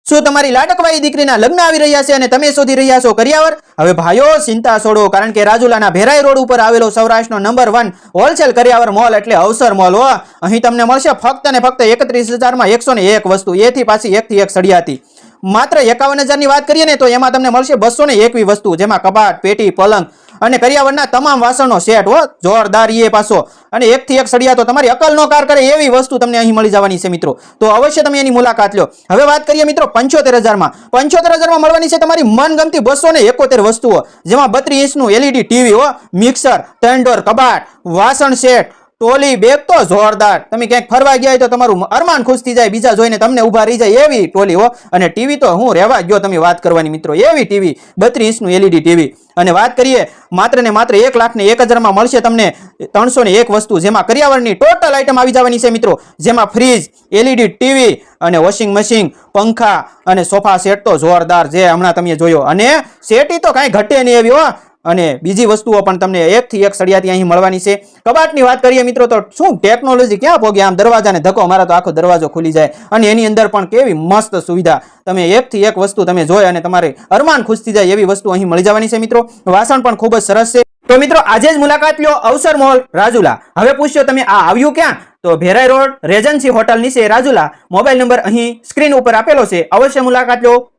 શું તમારી લાડકવાઈ દીકરીના લગ્ન આવી રહ્યા છે અને તમે શોધી રહ્યા છો કરિયાવર? હવે ભાઈઓ ચિંતા છોડો, કારણ કે રાજુલાના ભેરાઈ રોડ ઉપર આવેલો સૌરાષ્ટ્રનો નંબર 1 હોલસેલ કરિયાવર મોલ એટલે અવસર મોલ હો. અહીં તમને મળશે ફક્ત ને ફક્ત 31,000 માં 101 વસ્તુ, એથી પાછી એકથી એક સળિયાતી. માત્ર 51,000 ની વાત કરીએ ને તો એમાં તમને મળશે 221 વસ્તુ, જેમાં કબાટ, પેટી, પલંગ અને કરિયાવરના તમામ વાસણનો સેટ હો, જોરદાર એ પાછો. અને એકથી એક સળિયા તો તમારી અકલ નો કાર કરે એવી વસ્તુ તમને અહીં મળી જવાની છે મિત્રો. તો અવશ્ય તમે એની મુલાકાત લો. હવે વાત કરીએ મિત્રો 75,000 માં. 75,000 માં મળવાની છે તમારી મનગમતી 271 વસ્તુઓ, જેમાં 32 ઇંચનું LED ટીવી હો, મિક્સર, 3 ડોર કબાટ, વાસણ સેટ, ટોલી બેગ તો જોરદાર. તમે ક્યાંક ફરવા ગયા તો તમારું અરમાન ખુશ થઈ જાય, બીજા જોઈને તમને ઊભા રહી જાય એવી ટોલી હો. અને ટીવી તો હું રહેવા ગયો તમે વાત કરવાની મિત્રો, એવી ટીવી 32 ઇંચનું LED ટીવી. અને વાત કરીએ માત્ર ને માત્ર 1,01,000 માં મળશે તમને 301 વસ્તુ, જેમાં કરિયાવરની ટોટલ આઈટમ આવી જવાની છે મિત્રો, જેમાં ફ્રીજ, LED ટીવી અને વોશિંગ મશીન, પંખા અને સોફા સેટ તો જોરદાર, જે હમણાં તમે જોયો. અને સેટી તો કાંઈ ઘટે નહીં એવી હો. અને બીજી વસ્તુઓ પણ તમને એકથી એક સળિયાથી અહીં મળવાની છે. કબાટની વાત કરીએ મિત્રો તો શું ટેકનોલોજી ક્યાં પહોંચી, આમ દરવાજાને ધક્કો મારો તો આખો દરવાજો ખુલી જાય. અને એની અંદર પણ કેવી મસ્ત સુવિધા, તમે એકથી એક વસ્તુ તમે જોઈ અને તમારે અરમાન ખુશ થઈ જાય એવી વસ્તુ અહીં મળી જવાની છે મિત્રો. વાસણ પણ ખૂબ જ સરસ છે. તો મિત્રો આજે જ મુલાકાત લો અવસર મોલ રાજુલા. હવે પૂછ્યો તમે આ આવ્યું ક્યાં? તો ભેરાઈ રોડ રેજન્સી હોટલ નીચે રાજુલા. મોબાઈલ નંબર અહીં સ્ક્રીન ઉપર આપેલો છે, અવશ્ય મુલાકાત લો.